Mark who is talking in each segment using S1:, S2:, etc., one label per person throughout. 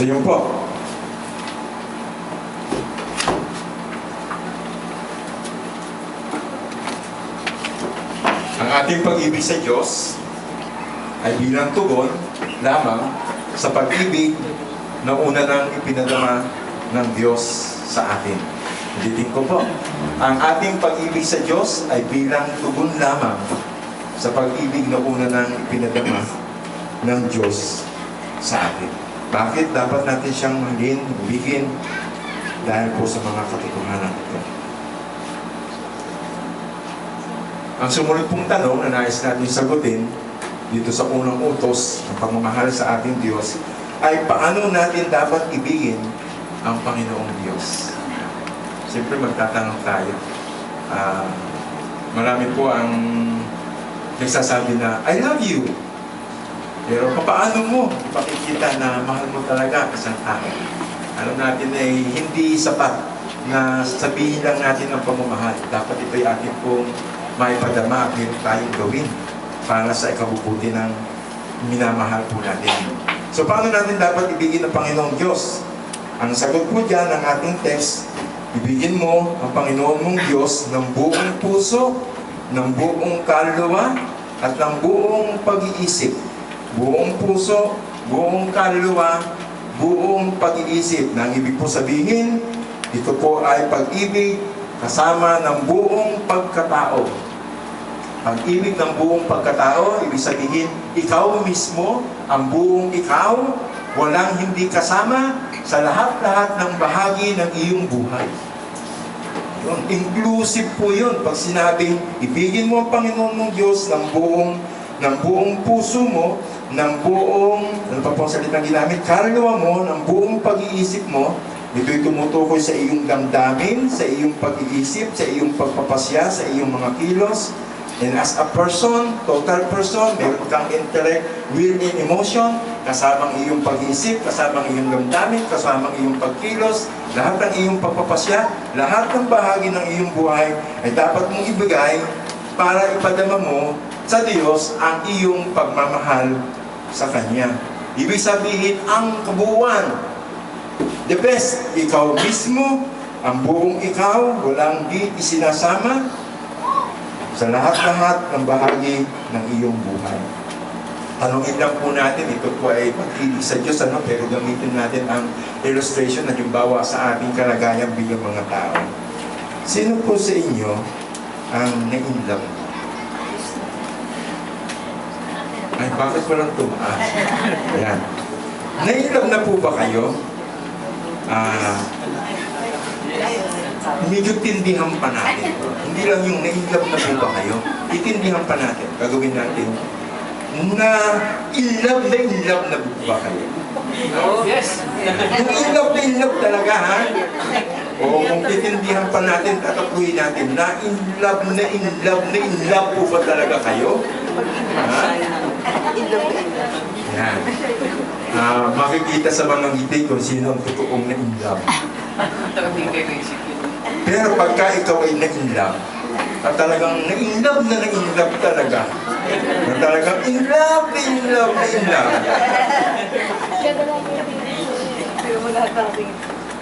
S1: So yun po. Ang ating pag-ibig sa Diyos ay bilang tugon lamang sa pag-ibig na una nang ipinadama ng Diyos sa atin. Ulitin ko po. Ang ating pag-ibig sa Diyos ay bilang tugon lamang sa pag-ibig na una nang ipinadama ng Diyos sa atin. Bakit dapat natin siyang mahalin, ibigin? Dahil po sa mga katotohanan ito. Ang sumunod pong tanong na nais natin sagutin dito sa unang utos ng pagmamahal sa ating Diyos ay paano natin dapat ibigin ang Panginoong Diyos? Siyempre magtatanong tayo. Marami po ang nagsasabi na, I love you. Pero paano mo ipakikita na mahal mo talaga isang tao? Alam natin ay hindi sapat na sabihin lang natin ang pagmamahal. Dapat ito'y ating pong maipadama at meron tayong gawin para sa ikabubuti ng minamahal po natin. So paano natin dapat ibigin ang Panginoong Diyos? Ang sagot po dyan ng ating text, ibigin mo ang Panginoon mong Diyos ng buong puso, ng buong kaluluwa, at ng buong pag-iisip. Buong puso, buong kaluluwa, buong pag-iisip. Nang ibig po sabihin, ito po ay pag-ibig kasama ng buong pagkatao. Pag-ibig ng buong pagkatao, ibig sabihin, ikaw mismo, ang buong ikaw, walang hindi kasama sa lahat-lahat ng bahagi ng iyong buhay. Yun, inclusive po yun. Pag sinabing, ibigin mo ang Panginoon mong Diyos ng buong puso mo, ng buong, ano pa po ang salitang ginamit, kaluluwa mo, ng buong pag-iisip mo. Ito'y tumutukoy sa iyong damdamin, sa iyong pag-iisip, sa iyong pagpapasya, sa iyong mga kilos. And as a person, total person, meron kang intellect, will, and emotion, kasamang iyong pag-iisip, kasamang iyong damdamin, kasamang iyong pagkilos, lahat ng iyong pagpapasya, lahat ng bahagi ng iyong buhay ay dapat mong ibigay para ipadama mo sa Diyos ang iyong pagmamahal sa Kanya. Ibig sabihin, ang kabuuan, the best, ikaw mismo, ang buong ikaw, walang di isinasama sa lahat-lahat ng bahagi ng iyong buhay. Tanungin lang po natin, ito po ay pag-ibig sa Diyos, pero gamitin natin ang illustration na halimbawa sa ating kalagayan bilang mga tao. Sino po sa inyo ang na-inlove? Ay, bakit walang tumaas? Ayan. Na-inlove na po ba kayo? Medyo tindihan pa natin. Hindi lang yung na-inlove na po ba kayo? Itindihan pa natin. Gagawin natin in-love na po ba kayo?
S2: Yes.
S1: Yung in-love talaga, ha? O kung titindihan pa natin, tatakluhin natin, in-love po ba talaga kayo? Ha? Yan. Makikita sa mga ngiti kung sino ang totoong na-in-love. Pero pagka ikaw ay na-in-love, at talagang na-in-love talaga, na talagang in-love.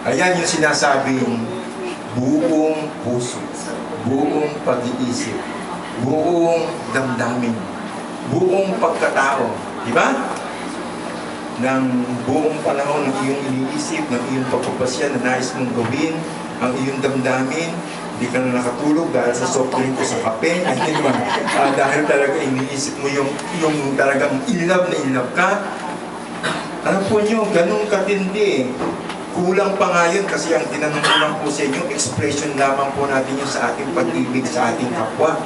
S1: Ayan yung sinasabing buong puso, buong pag-iisip, buong damdamin, buong pagkatao. Diba? Ng buong panahon ng iyong iniisip, ng iyong pagpapasya na nais mong gawin, ang iyong damdamin, hindi ka na nakatulog dahil sa soft drink o sa kape, hindi naman. Dahil talaga iniisip mo yung talagang in love ka. Alam po nyo, ganun katindi. Kulang pa nga yun kasi ang tinanong ko lang po sa inyo, expression lamang po natin yun sa ating pag-ibig sa ating kapwa.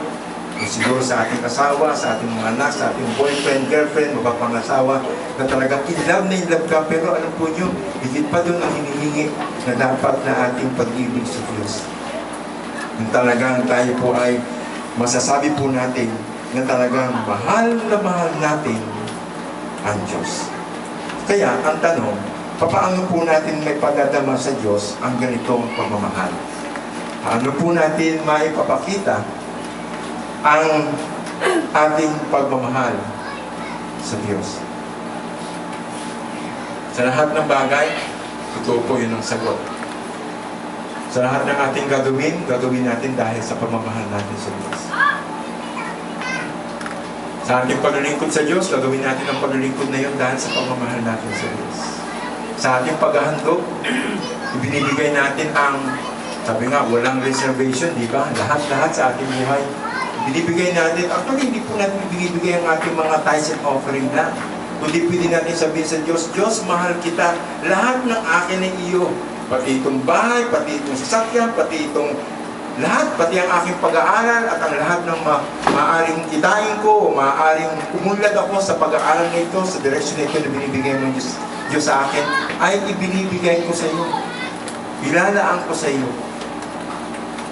S1: O siguro sa ating asawa, sa ating mga anak, sa ating boyfriend, girlfriend, mapapangasawa, na talagang in love ka. Pero alam po nyo, higit pa doon ang hinihingi na dapat na ating pag-ibig sa Diyos. Yung talagang tayo po ay masasabi po natin na talagang mahal na mahal natin ang Diyos. Kaya ang tanong, paano po natin may pagdadama sa Diyos ang ganitong pagmamahal? Paano po natin maipapakita ang ating pagmamahal sa Diyos? Sa lahat ng bagay, totoo po yun ang sagot. Sa lahat ng ating gagawin natin dahil sa pamamahal natin sa Diyos. Sa ating paglilingkod sa Diyos, gagawin natin ang paglilingkod na yun dahil sa pamamahal natin sa Diyos. Sa ating paghahandog, ibinibigay natin ang, sabi nga, walang reservation, di ba? Lahat-lahat sa ating buhay. Binibigay natin, actually hindi po natin binibigay ang ating mga tithes and offering na. Kundi pwede natin sabihin sa Diyos, Diyos, mahal kita, lahat ng akin ay iyo. Pati itong bahay, pati itong sasakyan, pati itong lahat, pati ang aking pag-aaral at ang lahat ng maaaring kitain ko o maaaring umunlad ako sa pag-aaral na ito, sa direksyon na ito na binibigay ng Diyos sa akin, ay ibinibigay ko sa iyo. Ilalaan ko sa iyo.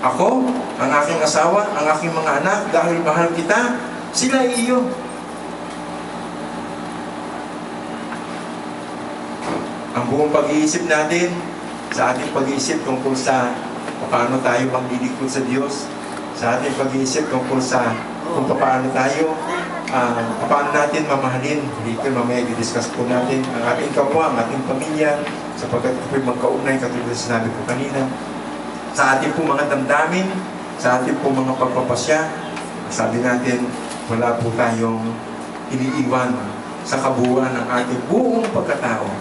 S1: Ako, ang aking asawa, ang aking mga anak, dahil mahal kita, sila iyo. Ang buong pag-iisip natin, sa ating pag-iisip tungkol sa paano tayo maglilingkod sa Diyos, sa ating pag-iisip tungkol sa kung paano tayo, paano natin mamahalin. Dito mamaya i-discuss po natin ang ating kapwa, ang ating pamilya, sapagkat ako'y magkaugnay katulad sa sinabi ko kanina. Sa ating po mga damdamin, sa ating po mga pagpapasya, sabi natin, wala po tayong iniiwan sa kabuuan ng ating buong pagkatao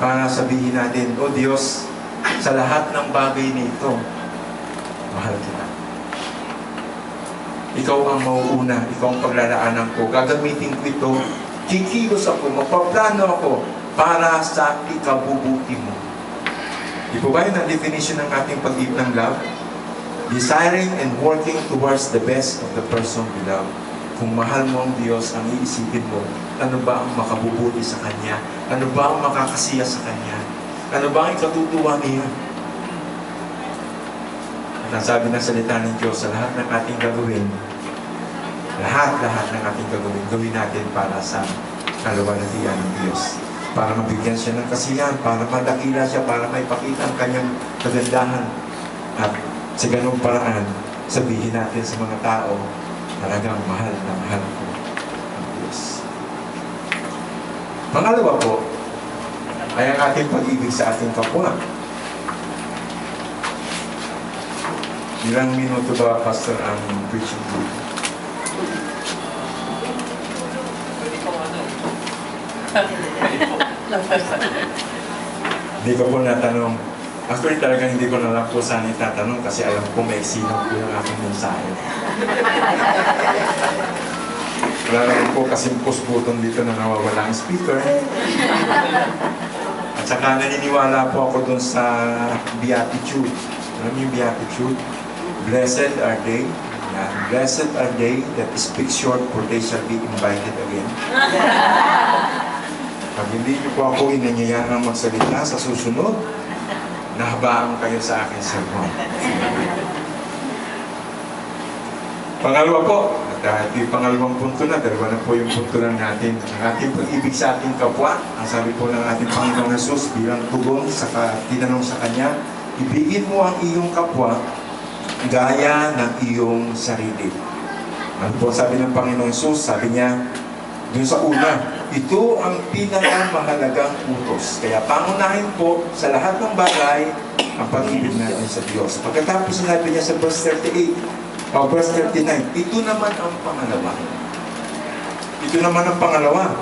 S1: para sabihin natin, O Diyos, sa lahat ng bagay nito, mahal kita. Ikaw ang mauuna, ikaw ang paglalaanan ko. Gagamitin ko ito, kikilos ako, magpaplano ako para sa ikabubuti mo. Di po ba yun ang definition ng ating pag-ibig ng love? Desiring and working towards the best of the person we love. Kung mahal mo ang Diyos, ang iisipin mo, ano ba ang makabubuti sa Kanya? Ano ba ang makakasiya sa Kanya? Ano ba ang ikatutuwa niya? At ang sabi ng salita ng Diyos, sa lahat ng ating gagawin, lahat ng ating gagawin, gawin natin para sa kaluwalhatian ng Diyos. Para mabigyan siya ng kasiyahan, para madakila siya, para maipakita ang kanyang kagandahan. At sa ganung paraan, sabihin natin sa mga tao, talagang mahal na mahal ko ang Diyos. Pangalawa po, ay ang ating pag-ibig sa ating kapwa. Ilang minuto ba, Pastor, ang preaching group? Hindi ko po natanong. Actually, talagang hindi ko na lang po sana itatanong kasi alam ko may sinong po yung aking mensahe. Wala naman po kasing push-button dito na nawawala ang speaker. At saka naniniwala po ako dun sa Beatitude. Alam niyo yung Beatitude? Blessed are they. Yan. Blessed are they that speak short, for they shall be invited again. Pag hindi niyo po ako inanyayahang magsalita sa susunod, nahabaan kayo sa akin sermon. Pangalawa po, at ito yung pangalawang punto na, dalawa na po yung punto lang natin. Ang ating pag-ibig sa ating kapwa, ang sabi po ng ating Panginoong Jesus bilang tugon sa tinanong sa Kanya, ibigin mo ang iyong kapwa gaya ng iyong sarili. Ano po sabi ng Panginoong Jesus? Sabi niya, dun sa una, ito ang pinakamahalagang utos. Kaya pangunahin po sa lahat ng bagay ang pag-ibig natin sa Diyos. Pagkatapos sinabi niya sa verse 38, o verse 39, ito naman ang pangalawa. Ito naman ang pangalawa.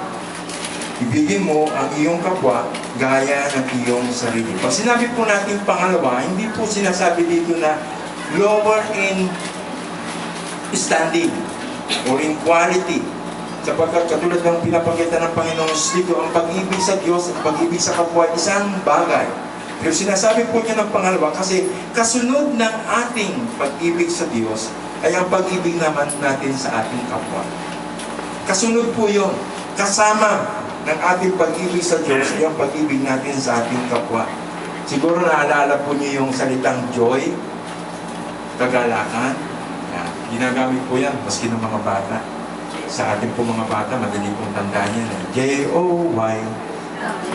S1: Ibigin mo ang iyong kapwa gaya ng iyong sarili. Pag sinabi po natin pangalawa, hindi po sinasabi dito na lower in standing or in quality. Sapagkat katulad ng pinapakita ng Panginoon dito, ang pag-ibig sa Diyos, ang pag-ibig sa kapwa, isang bagay. Pero sinasabi po niya ng pangalawa kasi kasunod ng ating pag-ibig sa Diyos ay ang pag-ibig naman natin sa ating kapwa. Kasunod po yun. Kasama ng ating pag-ibig sa Diyos ay ang pag-ibig natin sa ating kapwa. Siguro naalala po niyo yung salitang joy, kagalakan. Yan. Ginagamit po yan, maski ng mga bata. Sa ating po mga bata, madali pong tandaan yan. J-O-Y,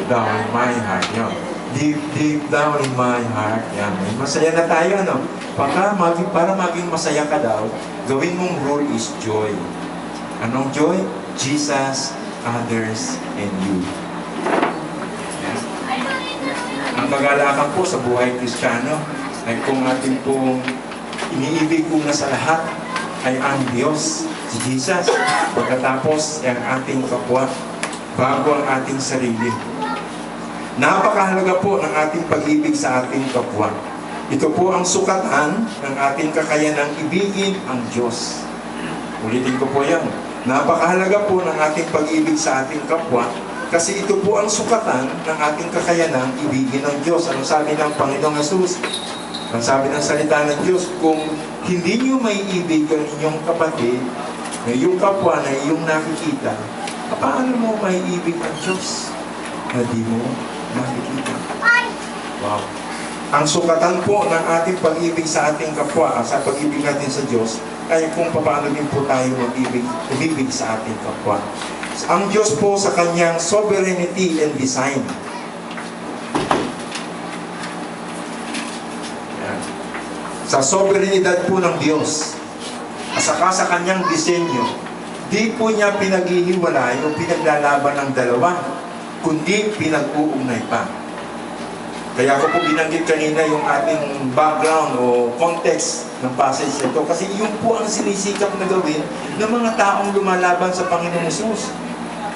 S1: down in my heart. Yan. Deep down in my heart. Yan. Masaya na tayo, ano? Para maging masaya ka daw, gawin mong rule is joy. Anong joy? Jesus, others, and you. Yan. magalakan po sa buhay Kristiyano ay kung ating pong iniibig una sa lahat ay ang Diyos, si Jesus. Pagkatapos ay ang ating kapwa bago ang ating sarili. Napakahalaga po ng ating pag-ibig sa ating kapwa. Ito po ang sukatan ng ating kakayanang ibigin ang Diyos. Ulitin ko po yan. Napakahalaga po ng ating pag-ibig sa ating kapwa kasi ito po ang sukatan ng ating kakayanang ibigin ng Diyos. Ano sabi ng Panginoong Jesus? Ang sabi ng salita ng Diyos, kung hindi nyo may ibig ang inyong kapatid, na iyong kapwa na iyong nakikita, paano mo may ibig ang Diyos na di mo makikita? Wow! Ang sukatan po ng ating pag-ibig sa ating kapwa, sa pag-ibig natin sa Diyos, ay kung paano din po tayo umibig sa ating kapwa. Ang Diyos po sa kanyang sovereignty and design. Sa soberanidad po ng Diyos, at saka sa kanyang disenyo, di po niya pinaghihiwalay o pinaglalaban ng dalawa, kundi pinag-uugnay pa. Kaya ko po binanggit kanina yung ating background o context ng passage ito, kasi yun po ang sinisikap na gawin ng mga taong lumalaban sa Panginoong Jesus.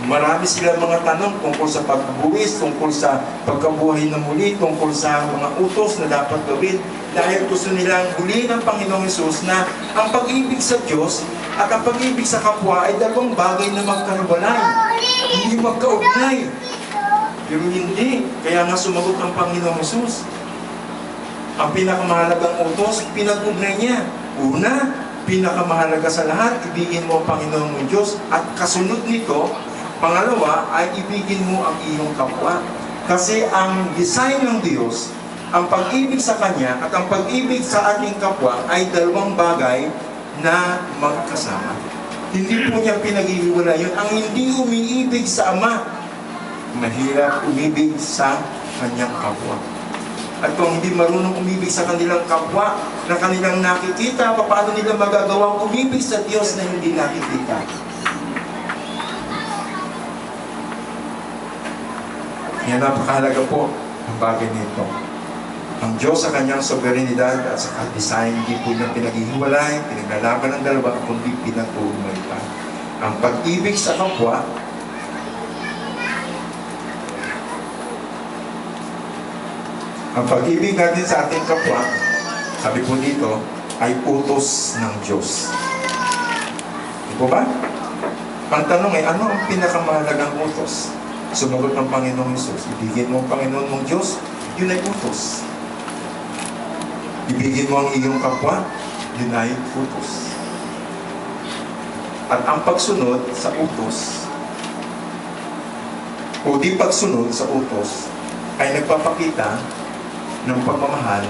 S1: Marami sila mga tanong tungkol sa pagbubuwis, tungkol sa pagkabuhay na muli, tungkol sa mga utos na dapat gawin. Dahil gusto nilang huliin ng Panginoong Jesus na ang pag-ibig sa Diyos at ang pag-ibig sa kapwa ay dalawang bagay na magkahiwalay. Hindi magkaugnay. Pero hindi. Kaya nga sumagot ang Panginoong Jesus. Ang pinakamahalagang utos, pinag-ugnay niya. Una, pinakamahalaga sa lahat, ibigin mo ang Panginoong mong Diyos. At kasunod nito, pangalawa, ay ibigin mo ang iyong kapwa. Kasi ang design ng Diyos, ang pag-ibig sa Kanya at ang pag-ibig sa ating kapwa ay dalawang bagay na magkasama. Hindi po niya pinag-iiwala yun. Ang hindi umiibig sa Ama, mahirap umibig sa kanyang kapwa. At kung hindi marunong umibig sa kanilang kapwa na kanilang nakikita, paano nila magagawa umibig sa Diyos na hindi nakikita? Yan napakahalaga po ang bagay nito. Ang Diyos sa kanyang soberanidad at sa design, hindi po niya pinaghihiwalay, pinaglalaban ng dalawa, kundi pinag-uugnay pa. Ang pag-ibig sa kapwa, ang pag-ibig natin sa ating kapwa, sabi po dito, ay utos ng Diyos. Di po ba? Ang tanong ay, ano ang pinakamahalagang utos? Sumagot ng Panginoong Jesus, ibigin mo ang Panginoon mong Diyos, yun ay utos. Ibigin mo ang iyong kapwa, yun ay utos. At ang pagsunod sa utos, o di pagsunod sa utos, ay nagpapakita ng pagmamahal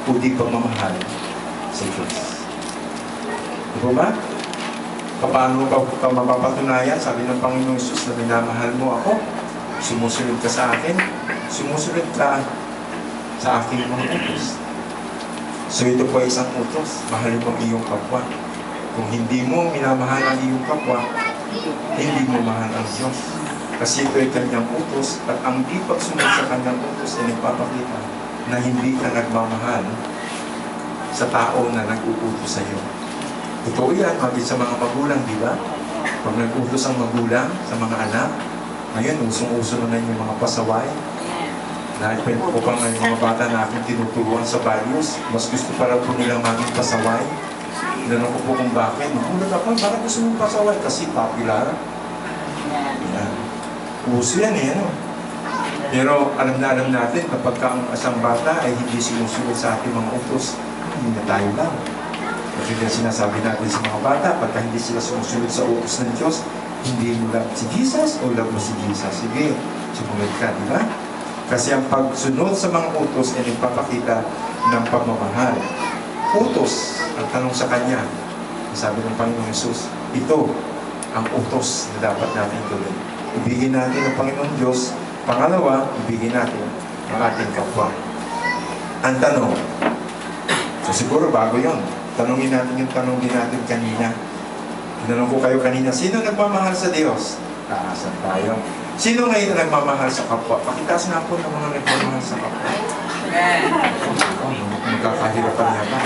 S1: o di pagmamahal sa Diyos. Diba ba? Paano ka mapapatunayan? Sabi ng Panginoong Jesus na minamahal mo ako, sumusunod ka sa akin, sumusunod ka sa aking mga utos. So ito po ay isang utos, mahalin mo ang iyong kapwa. Kung hindi mo minamahal ang iyong kapwa, hindi mo mahal ang Diyos. Kasi ito ay kanyang utos at ang di pagsunod sa kanyang utos ay nagpapakita na hindi ka nagmamahal sa tao na nag-uutos sa iyo. Totoo yan, maging sa mga magulang, di ba? Pag nag-utos ang magulang sa mga anak, ngayon, usong-uso na yung mga pasaway, na ipento ko pa ngayon mga bata na aking tinuturuan sa values, mas gusto para po nilang maging pasaway. Tinanong ko po kung bakit. Nagulat ako, bakit gusto mong pasaway? Kasi popular. Yan. Uso yan eh, ano? Pero alam natin, kapag ang isang bata ay hindi sinusunod sa ating mga utos, hindi na tayo lang. Kasi yan sinasabi natin sa mga bata, pagka hindi sila sumusunod sa utos ng Diyos, hindi mo love si Jesus o love mo si Jesus. Sige, sumunod ka, di ba? Kasi ang pagsunod sa mga utos ay nagpapakita ng pagmamahal. Utos, ang tanong sa Kanya, sabi ng Panginoong Jesus, ito ang utos na dapat natin gawin. Ibigin natin ang Panginoong Diyos. Pangalawa, ibigin natin ang ating kapwa. Ang tanong, so siguro bago yon, tanongin natin yung tanong din natin kanina. Tinanong ko kayo kanina, sino nagmamahal sa Diyos? Taasan tayo. Sino ngayon na nagmamahal sa kapwa? Pakitaas na po ng mga nagmamahal sa kapwa. Oh, magkakahirapan yata.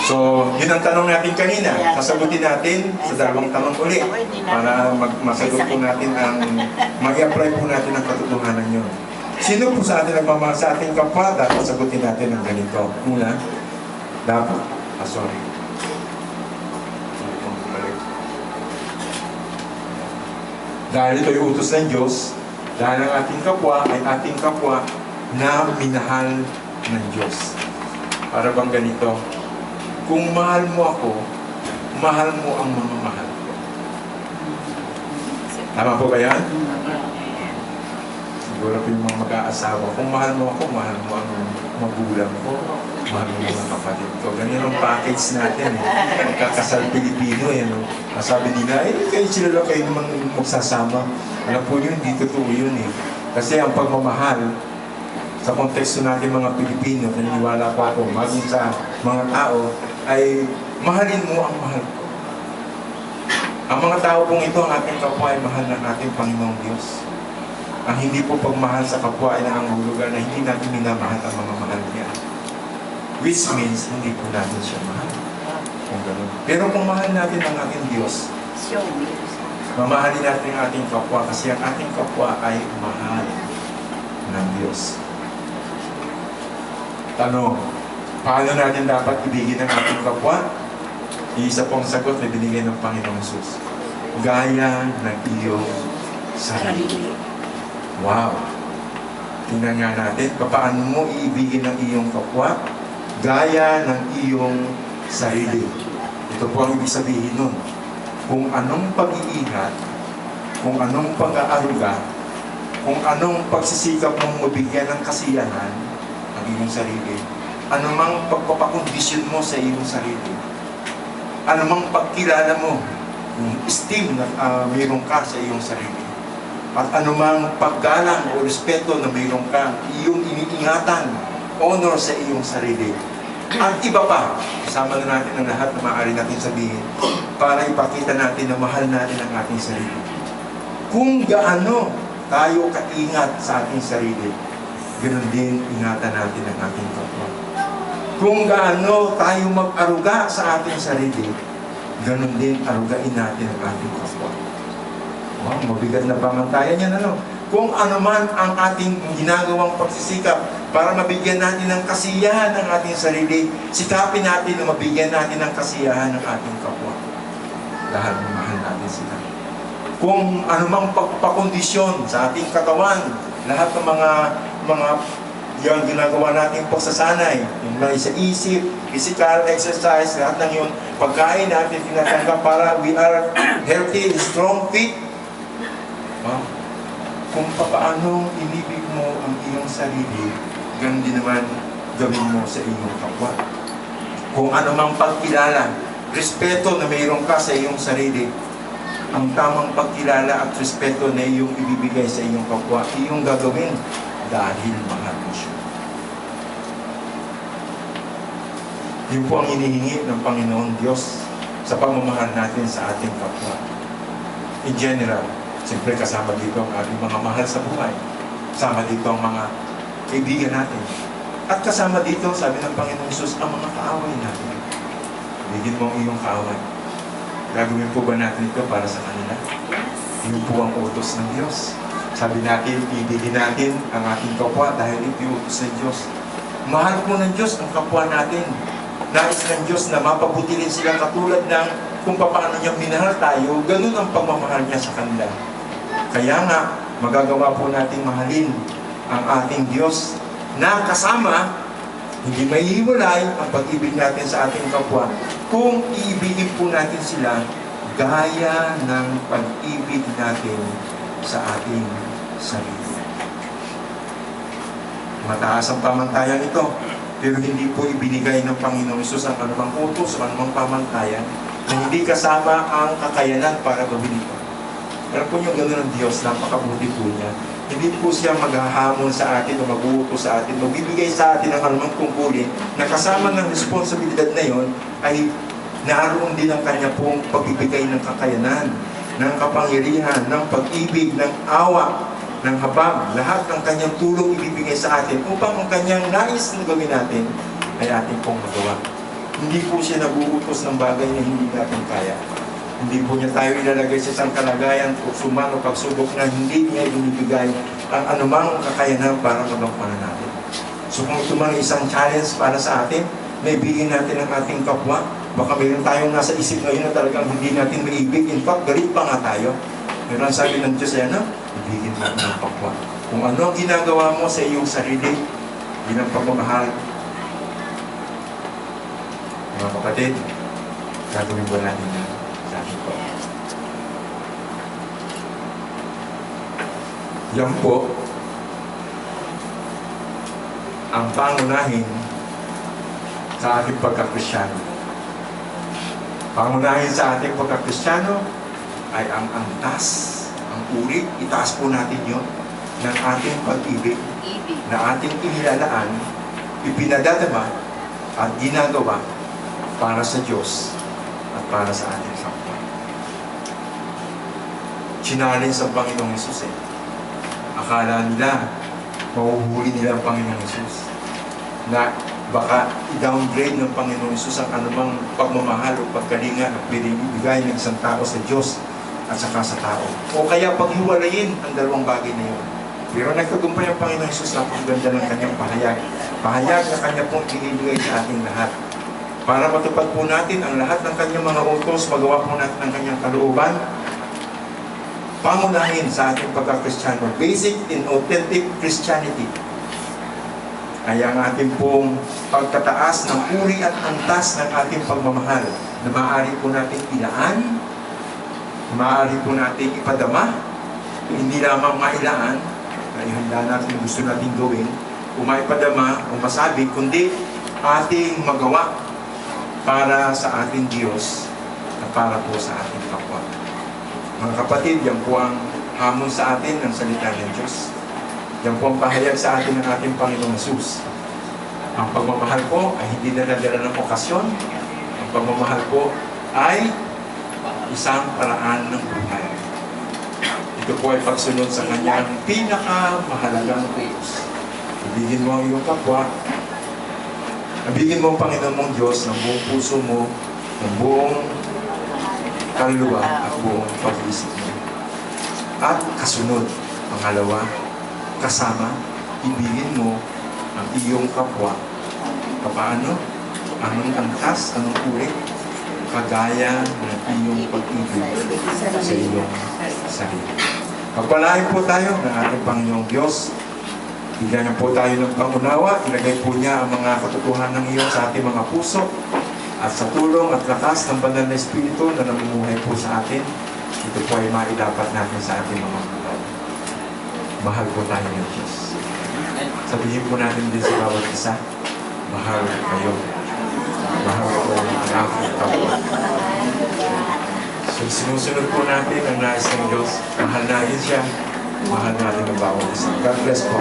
S1: So, yun ang tanong natin kanina. Sasagutin natin sa dalawang tanong ulit para masagot po natin ang mag-apply po natin ang katotohanan yun. Sino po sa atin nagmamahal sa ating kapwa? Dapat sagutin natin ang ganito. Una, dapat. Sorry. Dahil ito'y utos ng Diyos, dahil ang ating kapwa ay ating kapwa na minahal ng Diyos. Para bang ganito? Kung mahal mo ako, mahal mo ang mga mahal ko. Tama po ba yan? Siguro po yung mga mag-aasawa. Kung mahal mo ako, mahal mo ang magulang ko, mahal mo mga kapatid ko. Ganyan ang package natin. Magkakasal Pilipino. Sabi nila, kayo sila lang kayo naman magsasama. Alam po yun, hindi totoo yun eh. Kasi ang pagmamahal, sa konteksto natin mga Pilipino, naniniwala po ako, maging sa mga tao, ay mahalin mo ang mahal ko. Ang mga tao pong ito, ang ating kapwa ay mahal ng ating Panginoong Diyos. Ang hindi po pagmahal sa kapwa ay nangangulugan na hindi natin minamahal ang mga mahal niya. Which means, hindi po natin siya mahal. Kung gano'n. Pero kung mahal natin ang ating Diyos, mamahalin natin ang ating kapwa kasi ang ating kapwa ay mahal ng Diyos. Tanong, paano natin dapat ibigin ang ating kapwa? Isa pong sagot na binigay ng Panginoong Hesus. Gaya ng iyong sarili. Wow! Tingnan nga natin, paano mo iibigin ang iyong kapwa? Gaya ng iyong sarili. Ito po ang ibig sabihin nun. Kung anong pag-iingat, kung anong pag-aaruga, kung anong pagsisikap mong mabigyan ng kasiyahan ang iyong sarili, anumang pagpapakondisyon mo sa iyong sarili, anumang pagkilala mo, yung esteem na mayroon ka sa iyong sarili, at anumang paggalang o respeto na mayroon ka, iyong iniingatan, honor sa iyong sarili. At iba pa, kasama na natin ang lahat na maaari natin sabihin para ipakita natin na mahal natin ang ating sarili. Kung gaano tayo kaingat sa ating sarili, ganoon din ingatan natin ang ating kapwa. Kung gaano tayo mag-aruga sa ating sarili, ganoon din arugain natin ang ating kapwa. Wow, mabigat na pamantayan yan, ano? Kung ano man ang ating ginagawang pagsisikap para mabigyan natin ng kasiyahan ng ating sarili, sikapin natin na mabigyan natin ng kasiyahan ng ating kapwa. Lahat mahal natin sila. Kung anumang pagpapakondisyon sa ating katawan, lahat ng mga yung ginagawa natin pagsasanay, yung mga sa isip, physical exercise, lahat ng yun, pagkain natin tinatanggap para we are healthy, strong, fit. Kung paano inibig mo ang iyong sarili, ganun din naman gawin mo sa iyong kapwa. Kung anumang pagkilala, respeto na mayroon ka sa iyong sarili, ang tamang pagkilala at respeto na iyong ibibigay sa iyong kapwa, iyong gagawin dahil mahal mo siya. Yun po ang hinihingi ng Panginoon Diyos sa pamamahal natin sa ating kapwa. In general, siyempre kasama dito ang ating mga mahal sa buhay. Kasama dito ang mga kaibigan natin. At kasama dito, sabi ng Panginoong Hesus, ang mga kaaway natin. Bigyan mo ang iyong kaaway. Gagawin po ba natin ito para sa kanila? Yun po ang utos ng Diyos. Sabi natin, ibigin natin ang ating kapwa dahil ito yung utos ng Diyos. Mahal po ng Diyos ang kapwa natin. Nais ng Diyos na mapabuti rin sila katulad ng kung paano niya minahal tayo, ganun ang pagmamahal niya sa kanila. Kaya nga, magagawa po nating mahalin ang ating Diyos na kasama, hindi may hiwalay ang pag-ibig natin sa ating kapwa kung iibigin po natin sila gaya ng pag-ibig natin sa ating sarili. Mataas ang pamantayan ito, pero hindi po ibinigay ng Panginoong Hesus ang anumang utos, anumang pamantayan na hindi kasama ang kakayanan para gawin ito. Pero po yung gano'n ng Diyos, napakabuti po niya. Hindi po siya maghahamon sa atin o mag-uutos sa atin, magbibigay sa atin ang anumang tungkulin na kasama ng responsibilidad na yon ay naroon din ang kanya pong pagbibigay ng kakayanan ng kapangyarihan, ng pag-ibig, ng awa, ng habag, lahat ng kanyang tulong ibibigay sa atin upang ang kanyang nais na gawin natin ay ating pong magawa. Hindi po siya naguutos ng bagay na hindi natin kaya. Hindi po niya tayo ilalagay sa isang kalagayan o sumang o pagsubok na hindi niya ibinibigay ang anumang kakayanan para magampanan natin. So kung ito man isang challenge para sa atin, naibigin natin ang ating kapwa. Baka mayroon tayong nasa isip ngayon na talagang hindi natin maibig. In fact, galit pa nga tayo. Pero ang sabi ng Diyos ay ano? Ibigin mo ang kapwa. Kung ano ang ginagawa mo sa iyong sarili, bilang pagmamahal, mga kapatid, gagawin ba natin yan? Sabi ko. Yan po ang pangunahin sa ating pagkakristyano. Pangunahin sa ating pagkakristyano ay ang antas, ang uri, itaas po natin yun, ng ating pag-ibig na ating inilalaan, ipinadadama at ginagawa para sa Diyos at para sa ating kapwa. Challenge ang Panginoong Hesus eh. Akala nila, mahuhuli nila ang Panginoong Hesus. Na baka i-downgrade ng Panginoong Hesus ang anumang pagmamahal o pagkalinga at binibigay ng isang tao sa Diyos at saka sa tao. O kaya paghiwalayin ang dalawang bagay na yun. Pero nagtagumpay ang Panginoong Hesus na pagganda ng kanyang pahayag. Pahayag na kanya pong inibigay sa ating lahat. Para matupad po natin ang lahat ng kanyang mga utos, magawa po natin ang kanyang kalooban, pangunahin sa ating pagkakristyano, basic and authentic Christianity, ay ang ating pong pagtataas ng uri at antas ng ating pagmamahal na maaari po natin ilaan, maaari po natin ipadama, hindi lamang mailaan, na ihanda natin gusto natin gawin, o maipadama o masabi, kundi ating magawa para sa ating Diyos at para po sa ating kapwa. Mga kapatid, yan po ang hamon sa atin ng salita ng Diyos. Yan po ang pahayag sa atin ng ating Panginoong Hesus. Ang pagmamahal po ay hindi na nadala ng okasyon. Ang pagmamahal po ay isang paraan ng buhay. Ito po ay pagsunod sa kanyang pinakamahalagang utos. Ibigin mo ang iyong kapwa. Ibigin mo ang Panginoon mong Diyos ng buong puso mo, ng buong kaluluwa at buong pag-iisip mo. At kasunod, pangalawa, kasama, ibigin mo ang iyong kapwa. Paano? Anong antas, anong uri? Kagaya ng iyong pag-ibig sa iyong sarili. Pagpalain po tayo ng ating Panginoong Diyos. Bigyan niyo po tayo ng pangunawa. Ilagay po niya ang mga katotohanan ng iyo sa ating mga puso. At sa tulong at lakas ng banal na Espiritu na namumuhay po sa atin, ito po ay maidapat natin sa ating mga buhay. Mahal po tayo ng Diyos. Sabihin po natin din sa bawat isa, mahal kayo. Mahal ko ang aking kapwa. So sinusunod po natin ang nais ng Diyos. Mahal natin siya. Mahal natin ang bawat isa. God bless po.